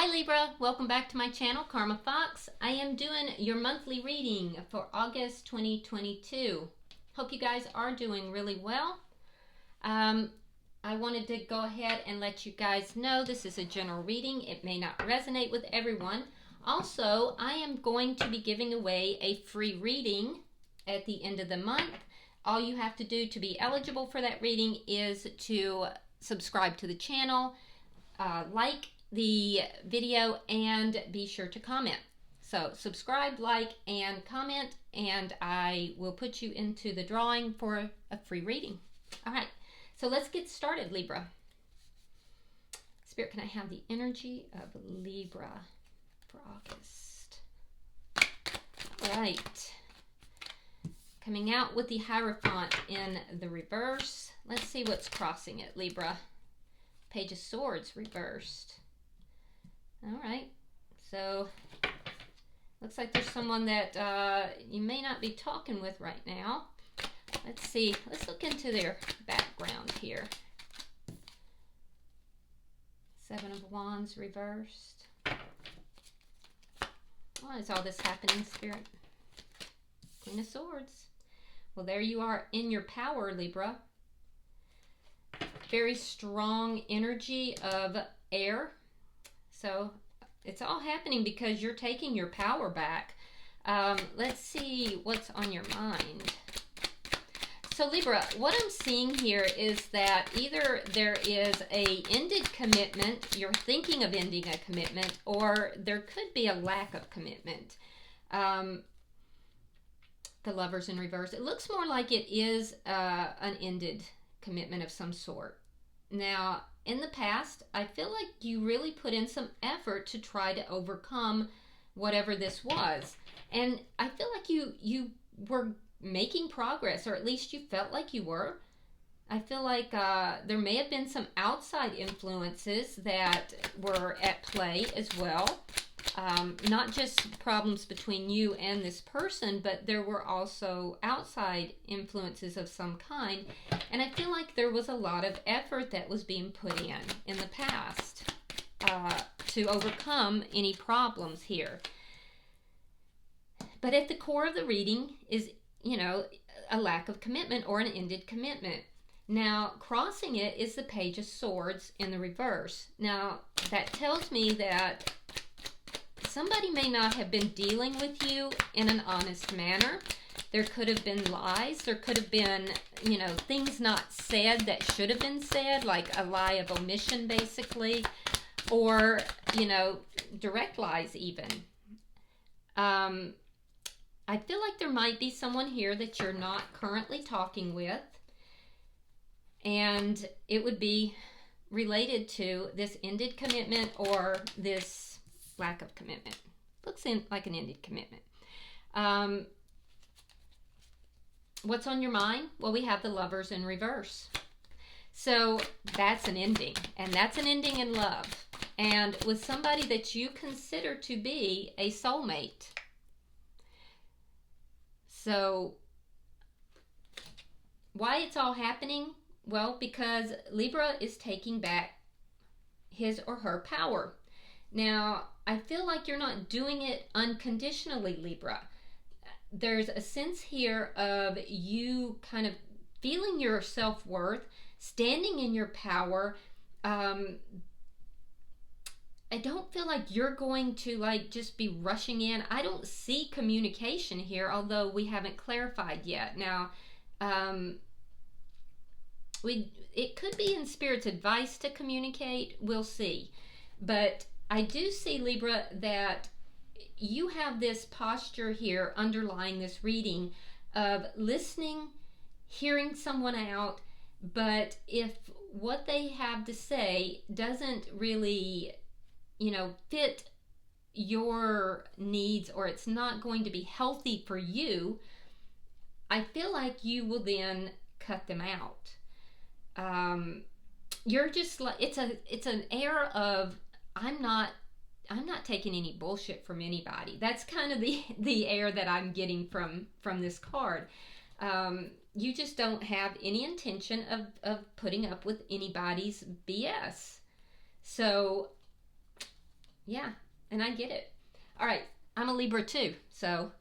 Hi Libra, welcome back to my channel, Karma Fox. I am doing your monthly reading for August 2022. Hope you guys are doing really well. I wanted to go ahead and let you guys know this is a general reading. It may not resonate with everyone. Also, I am going to be giving away a free reading at the end of the month. All you have to do to be eligible for that reading is to subscribe to the channel, like the video, and be sure to comment. So subscribe, like, and comment, and I will put you into the drawing for a free reading. All right, so let's get started, Libra. Spirit, can I have the energy of Libra for August? All right. Coming out with the Hierophant in the reverse. Let's see what's crossing it, Libra. Page of Swords reversed. All right, so looks like there's someone that you may not be talking with right now. Let's see, let's look into their background here. Seven of Wands reversed. Why is all this happening, Spirit? Queen of Swords. Well, there you are in your power, Libra. Very strong energy of air. So it's all happening because you're taking your power back. Let's see what's on your mind. So Libra, what I'm seeing here is that either there is a ended commitment, you're thinking of ending a commitment, or there could be a lack of commitment. The Lovers in reverse. It looks more like it is an ended commitment of some sort. Now, in the past, I feel like you really put in some effort to try to overcome whatever this was. And I feel like you were making progress, or at least you felt like you were. I feel like there may have been some outside influences that were at play as well. Not just problems between you and this person, but there were also outside influences of some kind. And I feel like there was a lot of effort that was being put in the past to overcome any problems here. But at the core of the reading is, you know, a lack of commitment or an ended commitment. Now, crossing it is the Page of Swords in the reverse. Now, that tells me that somebody may not have been dealing with you in an honest manner. There could have been lies. There could have been, you know, things not said that should have been said, like a lie of omission, basically, or, you know, direct lies even. I feel like there might be someone here that you're not currently talking with, and it would be related to this ended commitment or this lack of commitment. Looks like an ended commitment. What's on your mind? Well, we have the Lovers in reverse. So that's an ending, and that's an ending in love, and with somebody that you consider to be a soulmate. So why it's all happening? Well, because Libra is taking back his or her power. Now, I feel like you're not doing it unconditionally, Libra. There's a sense here of you kind of feeling your self-worth, standing in your power. I don't feel like you're going to like just be rushing in. I don't see communication here, although we haven't clarified yet. Now, it could be in Spirit's advice to communicate. We'll see. But I do see, Libra, that you have this posture here underlying this reading of listening, hearing someone out, but if what they have to say doesn't really, you know, fit your needs, or it's not going to be healthy for you, I feel like you will then cut them out. You're just like, it's an air of, I'm not taking any bullshit from anybody. That's kind of the air that I'm getting from this card. You just don't have any intention of putting up with anybody's BS. So Yeah, and I get it. All right, I'm a Libra too. So,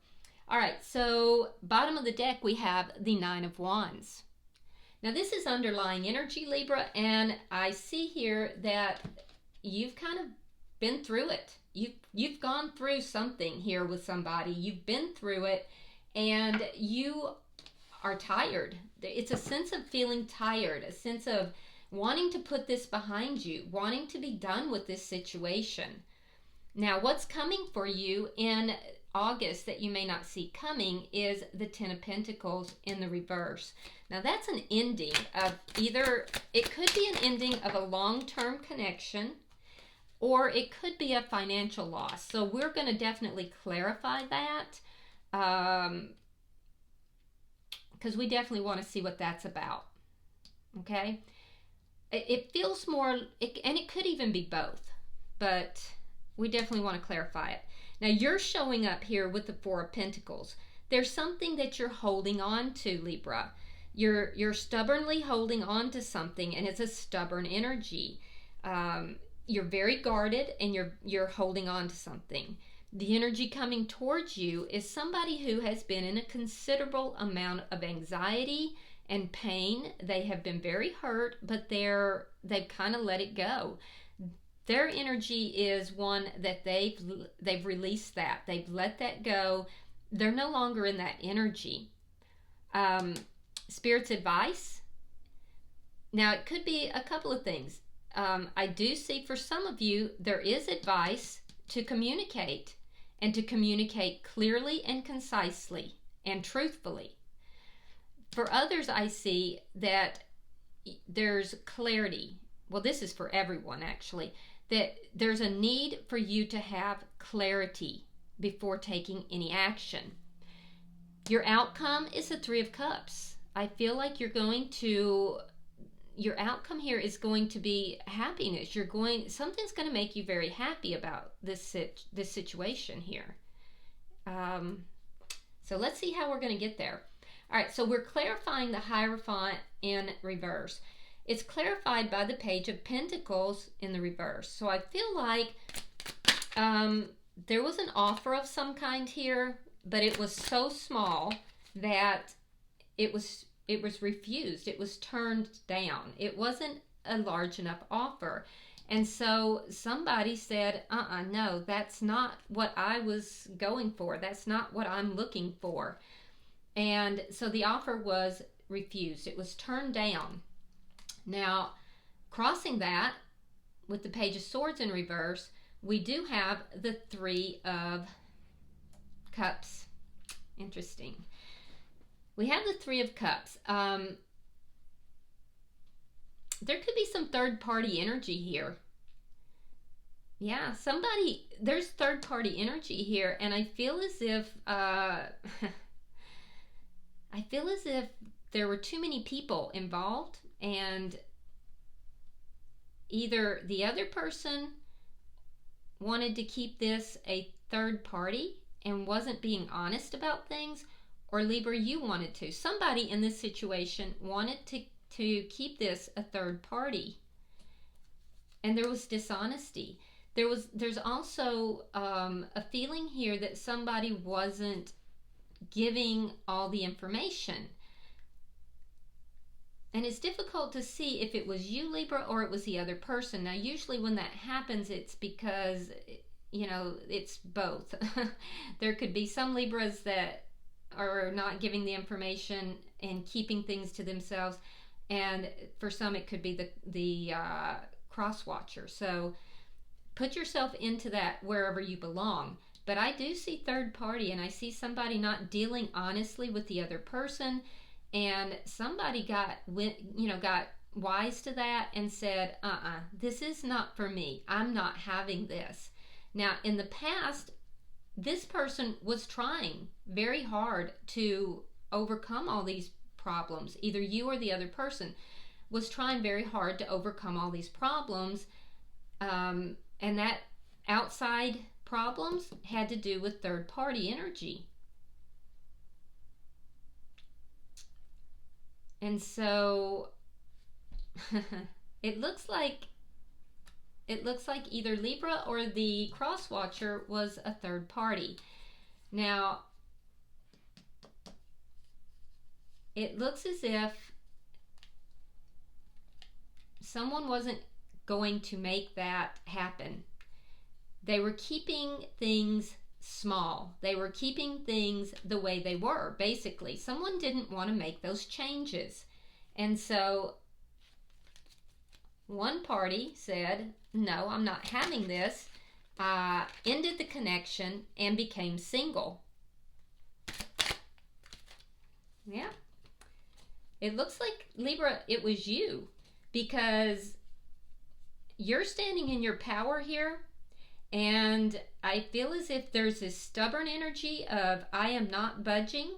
all right, so bottom of the deck, we have the Nine of Wands. Now, this is underlying energy, Libra, and I see here that you've kind of been through it. You've gone through something here with somebody. You've been through it, and you are tired. It's a sense of feeling tired, a sense of wanting to put this behind you, wanting to be done with this situation. Now, what's coming for you in August that you may not see coming is the Ten of Pentacles in the reverse. Now, that's an ending of either, it could be an ending of a long-term connection, or it could be a financial loss. So we're going to definitely clarify that, because we definitely want to see what that's about. Okay? It feels more, and it could even be both, but we definitely want to clarify it. Now, you're showing up here with the Four of Pentacles. There's something that you're holding on to, Libra. You're stubbornly holding on to something, and it's a stubborn energy. You're very guarded, and you're holding on to something. The energy coming towards you is somebody who has been in a considerable amount of anxiety and pain. They have been very hurt, but they've kind of let it go. Their energy is one that they've released that. They've let that go. They're no longer in that energy. Spirit's advice. Now, it could be a couple of things. I do see for some of you, there is advice to communicate, and to communicate clearly and concisely and truthfully. For others, I see that there's clarity. Well, this is for everyone, actually. That there's a need for you to have clarity before taking any action. Your outcome is the Three of Cups. I feel like your outcome here is going to be happiness. Something's going to make you very happy about this situation here. So let's see how we're going to get there. All right, so we're clarifying the Hierophant in reverse. It's clarified by the Page of Pentacles in the reverse. So I feel like there was an offer of some kind here, but it was so small that it was refused. It was turned down. It wasn't a large enough offer. And so somebody said, no, that's not what I was going for. That's not what I'm looking for. And so the offer was refused. It was turned down. Now, crossing that with the Page of Swords in reverse, we do have the Three of Cups. Interesting. We have the Three of Cups. There could be some third-party energy here. Yeah, there's third-party energy here, and I feel as if there were too many people involved, and either the other person wanted to keep this a third party and wasn't being honest about things, or Libra, you wanted to. Somebody in this situation wanted to keep this a third party, and there was dishonesty. There's also a feeling here that somebody wasn't giving all the information. And it's difficult to see if it was you, Libra, or it was the other person. Now, usually when that happens, it's because, it's both. There could be some Libras that are not giving the information and keeping things to themselves. And for some, it could be the cross-watcher. So put yourself into that wherever you belong. But I do see third party, and I see somebody not dealing honestly with the other person. And somebody got wise to that and said, this is not for me. I'm not having this. Now, in the past, this person was trying very hard to overcome all these problems. Either you or the other person was trying very hard to overcome all these problems. And that outside problems had to do with third-party energy. And so it looks like it looks like either Libra or the cross watcher was a third party. Now, it looks as if someone wasn't going to make that happen. They were keeping things small. They were keeping things the way they were, basically. Someone didn't want to make those changes. And so one party said, no, I'm not having this, ended the connection and became single. Yeah. It looks like, Libra, it was you, because you're standing in your power here, and I feel as if there's this stubborn energy of I am not budging.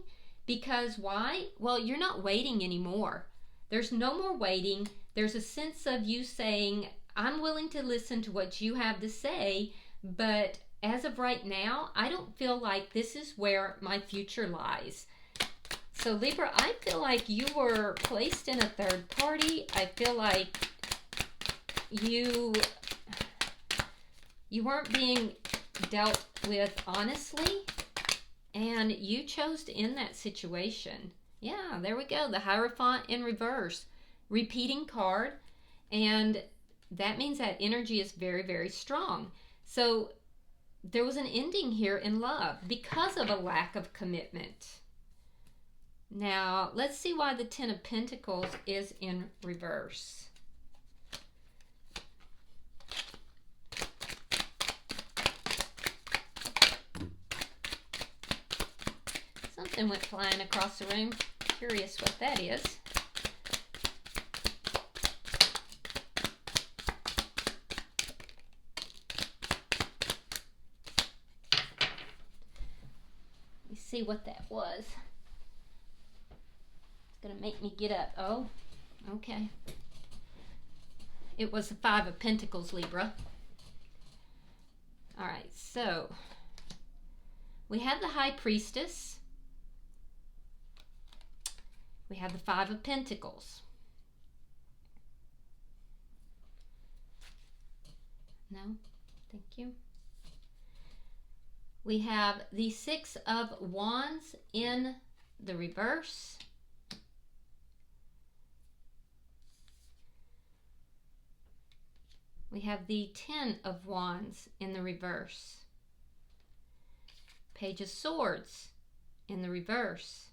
Because why? Well, you're not waiting anymore. There's no more waiting. There's a sense of you saying, I'm willing to listen to what you have to say, but as of right now, I don't feel like this is where my future lies. So Libra, I feel like you were placed in a third party. I feel like you weren't being dealt with honestly, and you chose to end that situation. Yeah, there we go. The Hierophant in reverse. Repeating card, and that means that energy is very, very strong. So there was an ending here in love because of a lack of commitment. Now, let's see why the Ten of Pentacles is in reverse. Something went flying across the room. Curious what that is. Let me see what that was. It's going to make me get up. Oh, okay. It was the Five of Pentacles, Libra. All right, so we have the High Priestess. We have the Five of Pentacles. No, thank you. We have the Six of Wands in the reverse. We have the Ten of Wands in the reverse. Page of Swords in the reverse.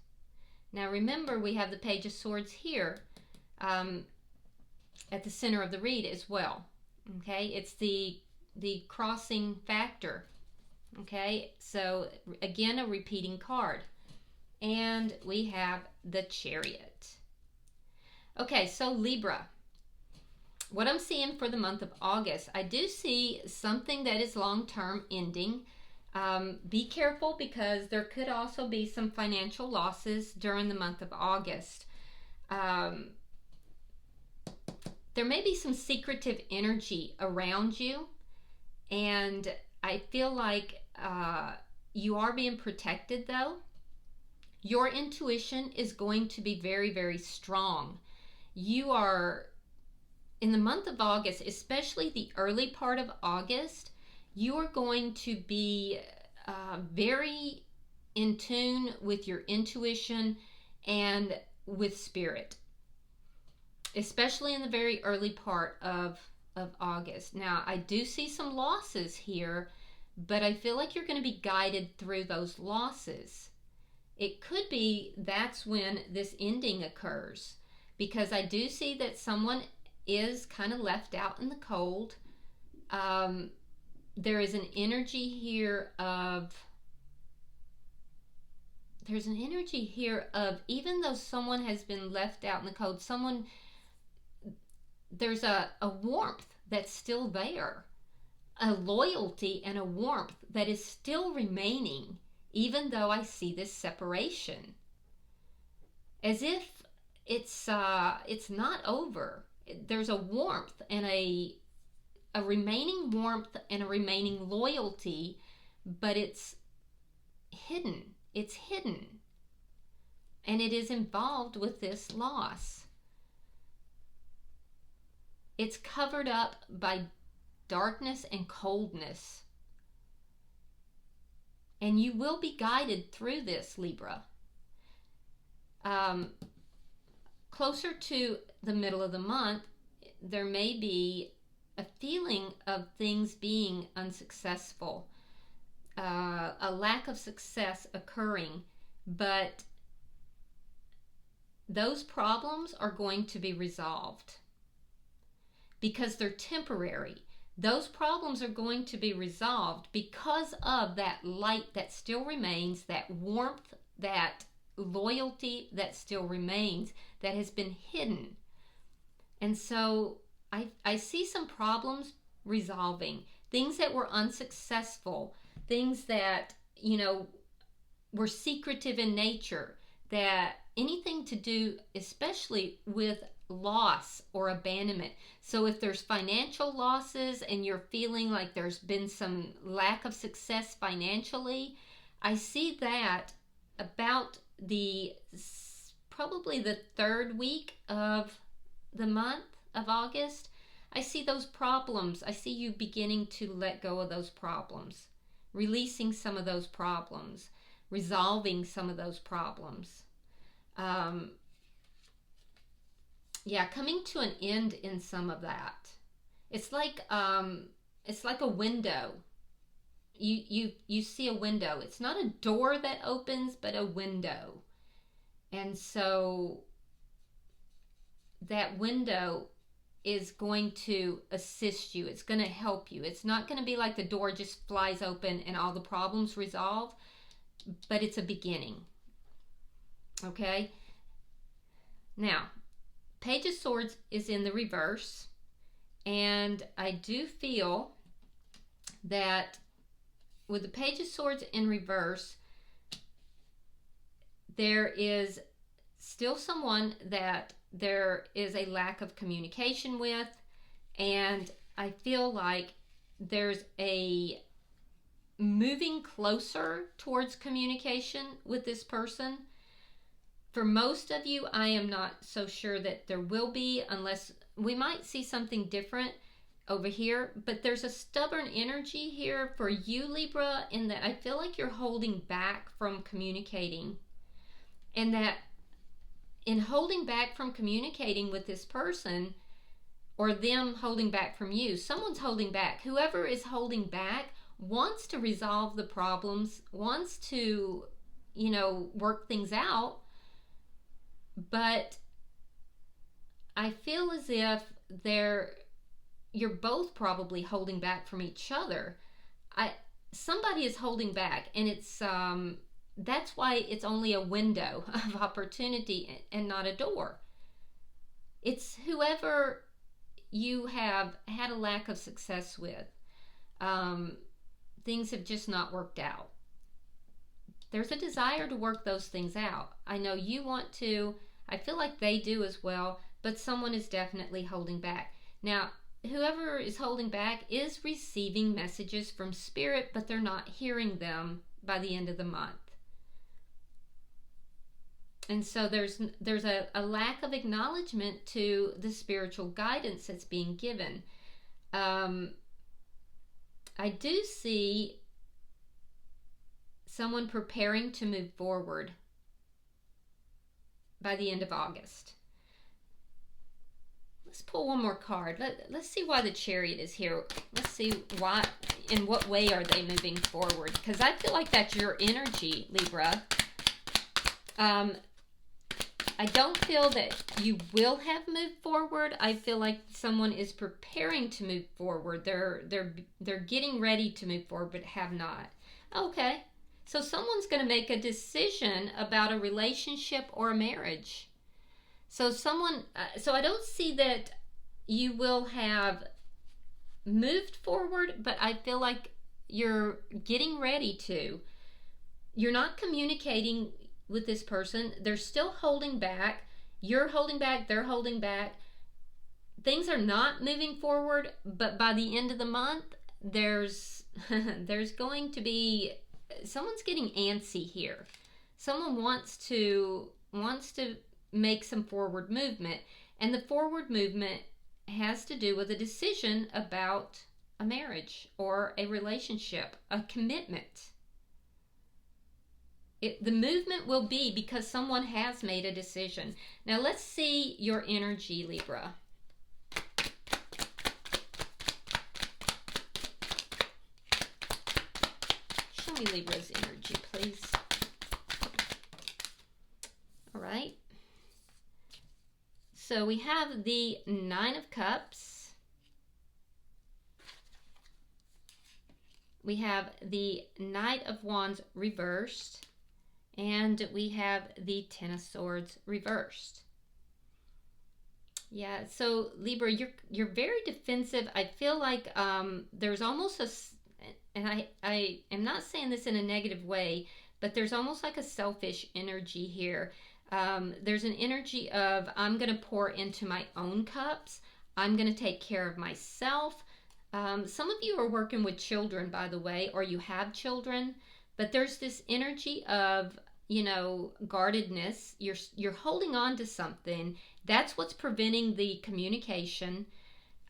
Now remember, we have the Page of Swords here at the center of the read as well. Okay, it's the crossing factor. Okay, so again, a repeating card. And we have the Chariot. Okay, so Libra, what I'm seeing for the month of August, I do see something that is long-term ending. Be careful, because there could also be some financial losses during the month of August. There may be some secretive energy around you, and I feel like you are being protected though. Your intuition is going to be very, very strong. You are, in the month of August, especially the early part of August, you are going to be very in tune with your intuition and with spirit, especially in the very early part of August. Now, I do see some losses here, but I feel like you're going to be guided through those losses. It could be that's when this ending occurs, because I do see that someone is kind of left out in the cold. There is an energy here of, even though someone has been left out in the cold, there's a warmth that's still there, a loyalty and a warmth that is still remaining, even though I see this separation. As if it's not over. There's a warmth and a remaining warmth and a remaining loyalty, but it's hidden. It's hidden. And it is involved with this loss. It's covered up by darkness and coldness. And you will be guided through this, Libra. Closer to the middle of the month, there may be a feeling of things being unsuccessful, a lack of success occurring, but those problems are going to be resolved because they're temporary. Those problems are going to be resolved because of that light that still remains, that warmth, that loyalty that still remains, that has been hidden. And so I see some problems resolving, things that were unsuccessful, things that, were secretive in nature, that anything to do especially with loss or abandonment. So if there's financial losses and you're feeling like there's been some lack of success financially, I see that about probably the third week of the month of August. I see those problems. I see you beginning to let go of those problems, releasing some of those problems, resolving some of those problems. Coming to an end in some of that. It's like a window. You see a window. It's not a door that opens, but a window. And so that window is going to assist you. It's going to help you. It's not going to be like the door just flies open and all the problems resolve, but it's a beginning. Okay? Now, Page of Swords is in the reverse, and I do feel that with the Page of Swords in reverse, there is still someone that there is a lack of communication with, and I feel like there's a moving closer towards communication with this person. For most of you, I am not so sure that there will be, unless we might see something different over here, but there's a stubborn energy here for you, Libra, in that I feel like you're holding back from communicating, and that in holding back from communicating with this person, or them holding back from you, someone's holding back. Whoever is holding back wants to resolve the problems, wants to, work things out, but I feel as if you're both probably holding back from each other. Somebody is holding back, and it's that's why it's only a window of opportunity and not a door. It's whoever you have had a lack of success with. Things have just not worked out. There's a desire to work those things out. I know you want to. I feel like they do as well, but someone is definitely holding back. Now, whoever is holding back is receiving messages from Spirit, but they're not hearing them by the end of the month. And so there's a lack of acknowledgement to the spiritual guidance that's being given. I do see someone preparing to move forward by the end of August. Let's pull one more card. Let's see why the Chariot is here. Let's see why, in what way are they moving forward? Because I feel like that's your energy, Libra. I don't feel that you will have moved forward. I feel like someone is preparing to move forward. They're getting ready to move forward, but have not. Okay. So someone's going to make a decision about a relationship or a marriage. So I don't see that you will have moved forward, but I feel like you're getting ready to. You're not communicating with this person. They're still holding back. You're holding back. They're holding back. Things are not moving forward, but by the end of the month, there's going to be, someone's getting antsy here. Someone wants to make some forward movement, and the forward movement has to do with a decision about a marriage or a relationship, a commitment. The movement will be because someone has made a decision. Now let's see your energy, Libra. Show me Libra's energy, please. All right. So we have the Nine of Cups. We have the Knight of Wands reversed. And we have the Ten of Swords reversed. Yeah, so Libra, you're very defensive. I feel like there's almost and I am not saying this in a negative way, but there's almost like a selfish energy here. There's an energy of, I'm going to pour into my own cups. I'm going to take care of myself. Some of you are working with children, by the way, or you have children, but there's this energy of, you know, guardedness. You're holding on to something. That's what's preventing the communication.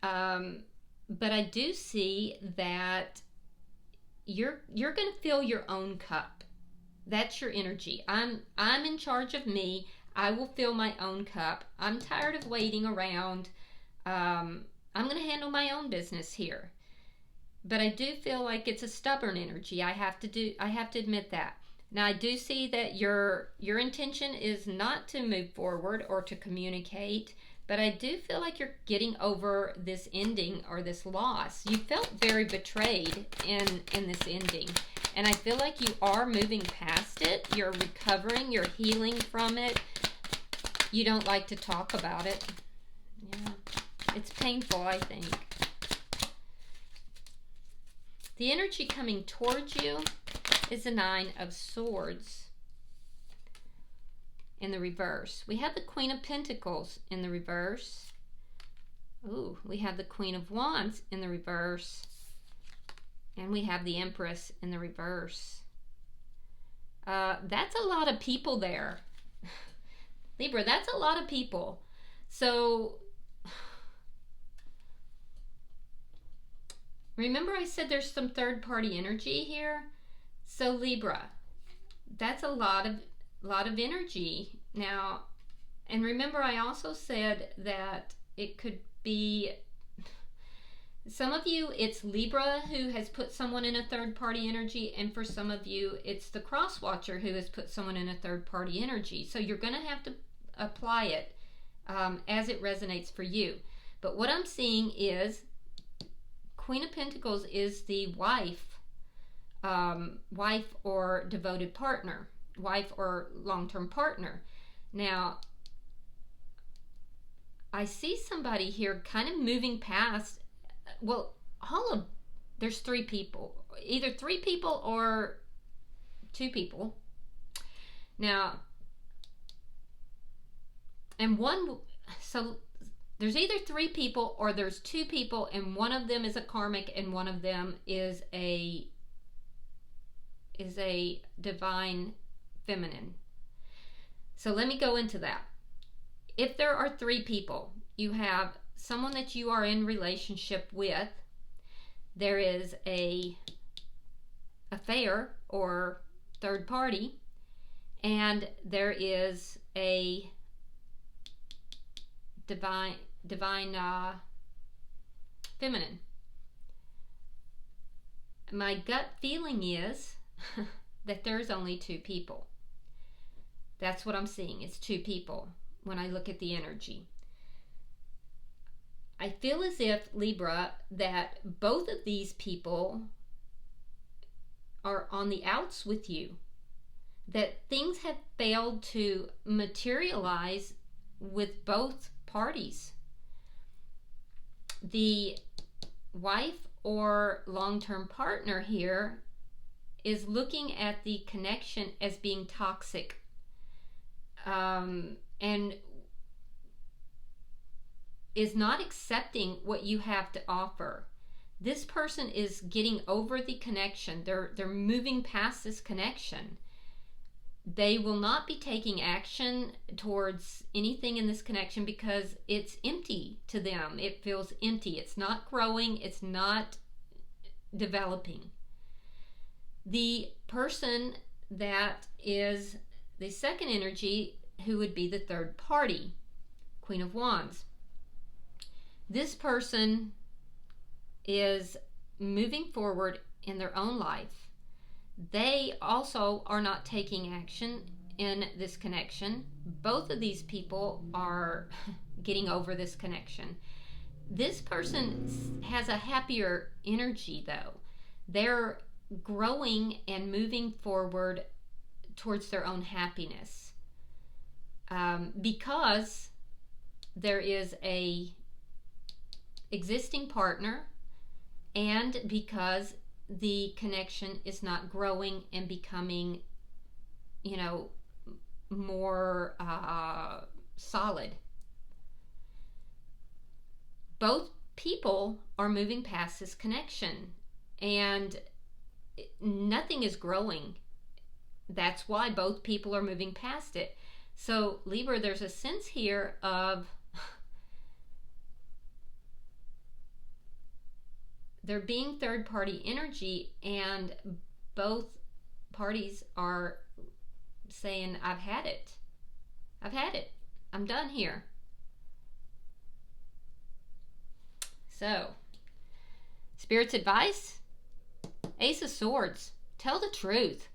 But I do see that you're going to fill your own cup. That's your energy. I'm in charge of me. I will fill my own cup. I'm tired of waiting around. I'm going to handle my own business here. But I do feel like it's a stubborn energy. I have to admit that. Now I do see that your intention is not to move forward or to communicate, but I do feel like you're getting over this ending or this loss. You felt very betrayed in this ending. And I feel like you are moving past it. You're recovering. You're healing from it. You don't like to talk about it. Yeah. It's painful, I think. The energy coming towards you is the Nine of Swords in the reverse. We have the Queen of Pentacles in the reverse. Ooh, we have the Queen of Wands in the reverse. And we have the Empress in the reverse. That's a lot of people there. Libra, that's a lot of people. So, remember I said there's some third-party energy here? So Libra, that's a lot of energy. Now, and remember I also said that it could be, some of you, it's Libra who has put someone in a third-party energy, and for some of you, it's the cross-watcher who has put someone in a third-party energy. So you're going to have to apply it as it resonates for you. But what I'm seeing is Queen of Pentacles is the wife or devoted partner, wife or long-term partner. Now, I see somebody here kind of moving past, well, there's three people, either three people or two people. Now, and so there's either three people or there's two people, and one of them is a karmic and one of them is a divine feminine. So let me go into that. If there are three people, you have someone that you are in relationship with, there is a affair or third party, and there is a divine feminine. My gut feeling is that there's only two people. That's what I'm seeing. It's two people when I look at the energy. I feel as if, Libra, that both of these people are on the outs with you. That things have failed to materialize with both parties. The wife or long-term partner here is looking at the connection as being toxic, and is not accepting what you have to offer. This person is getting over the connection. They're moving past this connection. They will not be taking action towards anything in this connection because it's empty to them. It feels empty. It's not growing. It's not developing. The person that is the second energy, who would be the third party, Queen of Wands. This person is moving forward in their own life. They also are not taking action in this connection. Both of these people are getting over this connection. This person has a happier energy, though. They're growing and moving forward towards their own happiness, because there is a existing partner, and because the connection is not growing and becoming, more solid. Both people are moving past this connection, and nothing is growing. That's why both people are moving past it. So Libra, there's a sense here of there being third party energy, and both parties are saying, I've had it. I'm done here. So, Spirit's advice, Ace of Swords, tell the truth.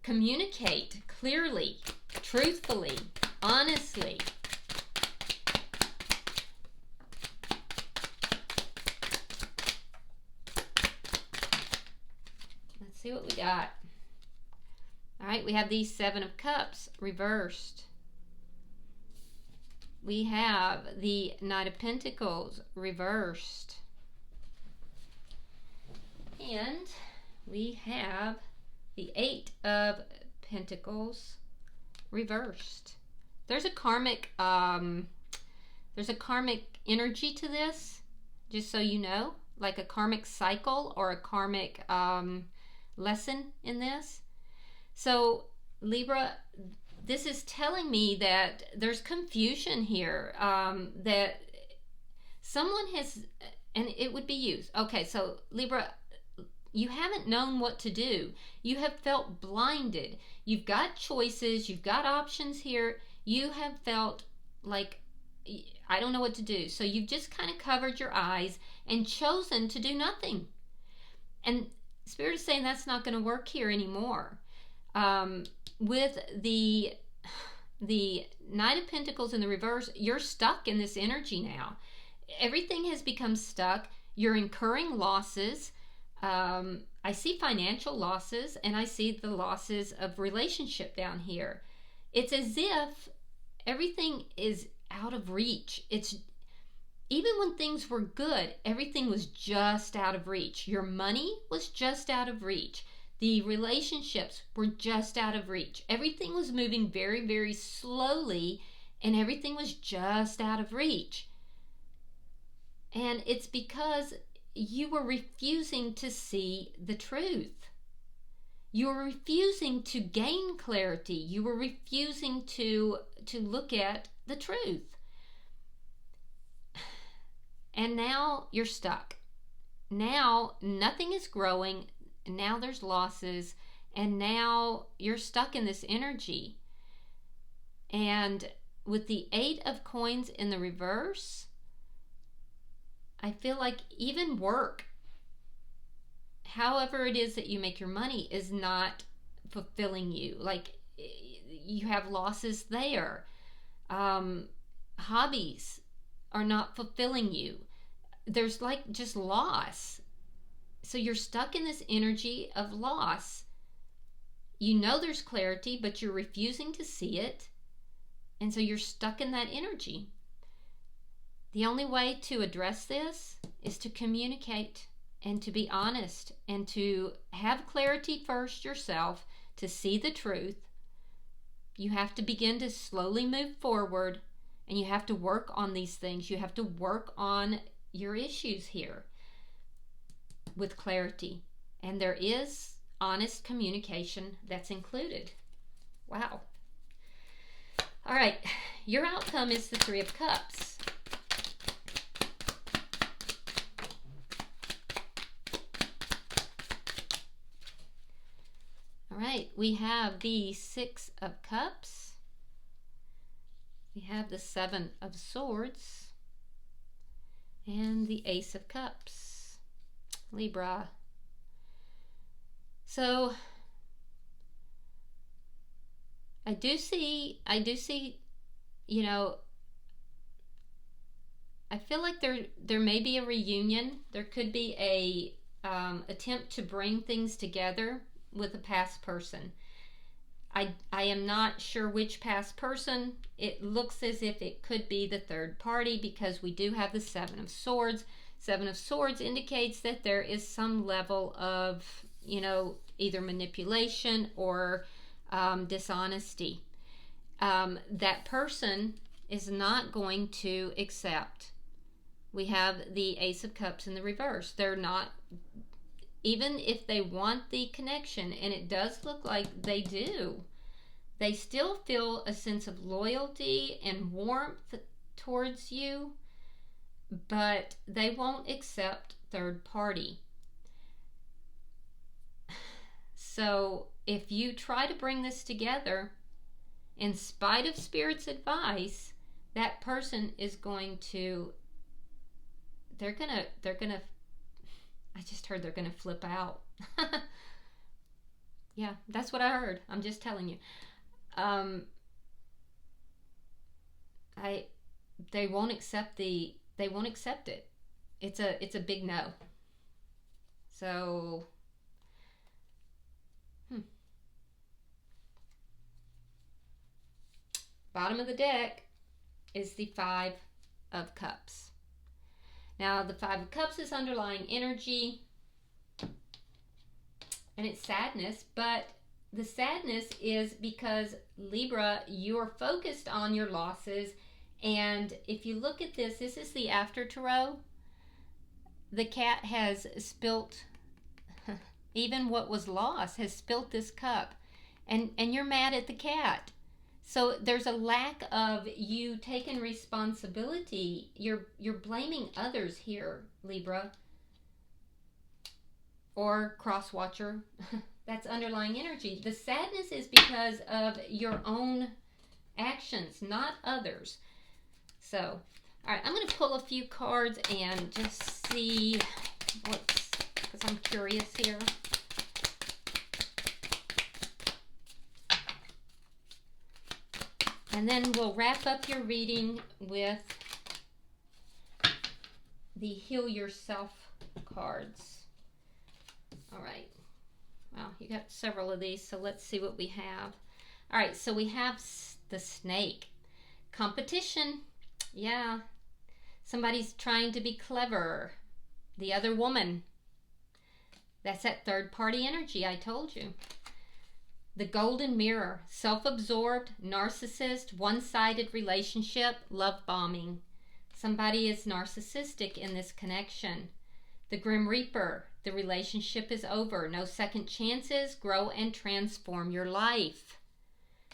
Communicate clearly, truthfully, honestly. Let's see what we got. All right, we have the Seven of Cups reversed. We have the Knight of Pentacles reversed. And we have the Eight of Pentacles reversed. There's a karmic energy to this, just so you know, like a karmic cycle or a karmic lesson in this. So Libra, this is telling me that there's confusion here, that someone has, and it would be you. Okay, so Libra, you haven't known what to do. You have felt blinded. You've got choices. You've got options here. You have felt like, I don't know what to do. So you've just kind of covered your eyes and chosen to do nothing. And Spirit is saying that's not going to work here anymore. With the Knight of Pentacles in the reverse, you're stuck in this energy now. Everything has become stuck. You're incurring losses. I see financial losses, and I see the losses of relationship down here. It's as if everything is out of reach. It's even when things were good, everything was just out of reach. Your money was just out of reach. The relationships were just out of reach. Everything was moving very, very slowly, and everything was just out of reach. And it's because you were refusing to see the truth. You were refusing to gain clarity. You were refusing to look at the truth. And now you're stuck. Now nothing is growing. Now there's losses. And now you're stuck in this energy. And with the Eight of Coins in the reverse, I feel like even work, however it is that you make your money, is not fulfilling you. Like, you have losses there. Hobbies are not fulfilling you. There's like just loss. So you're stuck in this energy of loss. You know there's clarity, but you're refusing to see it. And so you're stuck in that energy. The only way to address this is to communicate and to be honest and to have clarity first yourself, to see the truth. You have to begin to slowly move forward, and you have to work on these things. You have to work on your issues here with clarity. And there is honest communication that's included. Wow. All right, your outcome is the Three of Cups. All right, we have the Six of Cups. We have the Seven of Swords. And the Ace of Cups. Libra. So I do see, you know, I feel like there may be a reunion. There could be a attempt to bring things together with a past person. I am not sure which past person. It looks as if it could be the third party because we do have the Seven of Swords. Seven of Swords indicates that there is some level of, you know, either manipulation or dishonesty. That person is not going to accept. We have the Ace of Cups in the reverse. They're not, even if they want the connection, and it does look like they do, they still feel a sense of loyalty and warmth towards you, but they won't accept third party. So if you try to bring this together, in spite of Spirit's advice, that person is going to, they're gonna, I just heard they're gonna flip out. Yeah, that's what I heard. I'm just telling you. They won't accept it. It's a big no. So bottom of the deck is the Five of Cups. Now the Five of Cups is underlying energy and it's sadness, but the sadness is because, Libra, you're focused on your losses. And if you look at this, this is the after tarot. The cat has spilt, even what was lost has spilt this cup. And you're mad at the cat. So there's a lack of you taking responsibility. You're blaming others here, Libra. Or cross watcher. That's underlying energy. The sadness is because of your own actions, not others. So, all right, I'm going to pull a few cards and just see what's, because I'm curious here. And then we'll wrap up your reading with the Heal Yourself cards. All right. Well, you got several of these, so let's see what we have. All right, so we have the Snake. Competition. Yeah. Somebody's trying to be clever. The other woman. That's that third party energy I told you. The Golden Mirror. Self-absorbed, narcissist, one-sided relationship, love bombing. Somebody is narcissistic in this connection. The Grim Reaper. The relationship is over. No second chances. Grow and transform your life.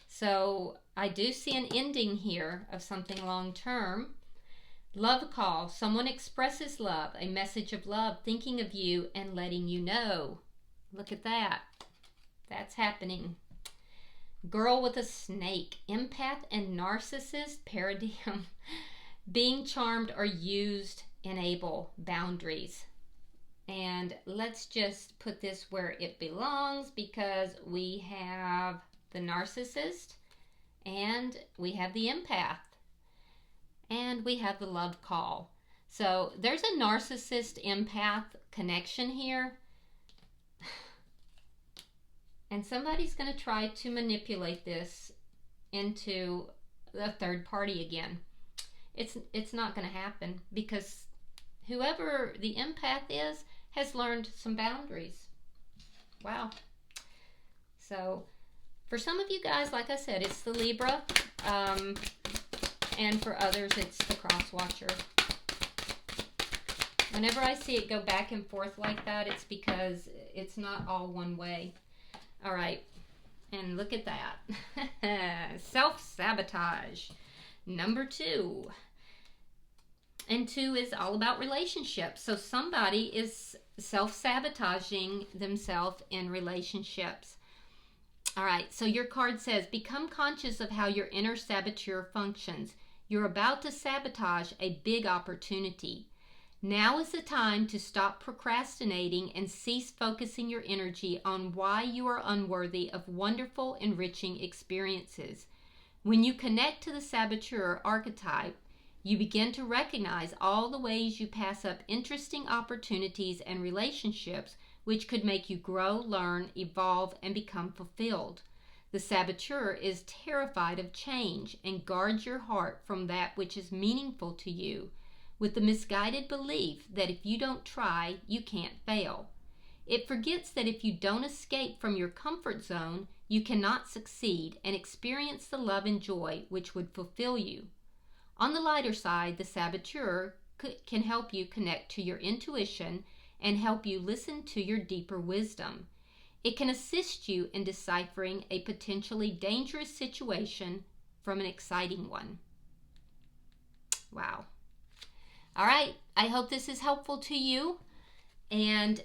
So I do see an ending here of something long term. Love call. Someone expresses love. A message of love. Thinking of you and letting you know. Look at that. That's happening. Girl with a snake. Empath and narcissist paradigm. Being charmed or used. Enable. Boundaries. And let's just put this where it belongs, because we have the narcissist and we have the empath and we have the love call. So there's a narcissist empath connection here. And somebody's going to try to manipulate this into a third party again. It's not going to happen, because whoever the empath is has learned some boundaries. Wow. So for some of you guys, like I said, it's the Libra. And for others, it's the cross watcher. Whenever I see it go back and forth like that, it's because it's not all one way. All right. And look at that. Self-sabotage. Number 2. And 2 is all about relationships. So somebody is self-sabotaging themselves in relationships. All right, so your card says, become conscious of how your inner saboteur functions. You're about to sabotage a big opportunity. Now is the time to stop procrastinating and cease focusing your energy on why you are unworthy of wonderful, enriching experiences. When you connect to the saboteur archetype, you begin to recognize all the ways you pass up interesting opportunities and relationships which could make you grow, learn, evolve, and become fulfilled. The saboteur is terrified of change and guards your heart from that which is meaningful to you, with the misguided belief that if you don't try, you can't fail. It forgets that if you don't escape from your comfort zone, you cannot succeed and experience the love and joy which would fulfill you. On the lighter side, the saboteur can help you connect to your intuition and help you listen to your deeper wisdom. It can assist you in deciphering a potentially dangerous situation from an exciting one. Wow. All right, I hope this is helpful to you. And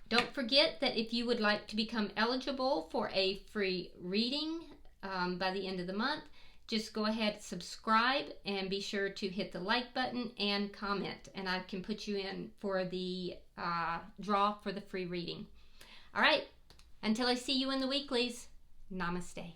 don't forget that if you would like to become eligible for a free reading by the end of the month, just go ahead, subscribe, and be sure to hit the like button and comment, and I can put you in for the draw for the free reading. All right, until I see you in the weeklies, namaste.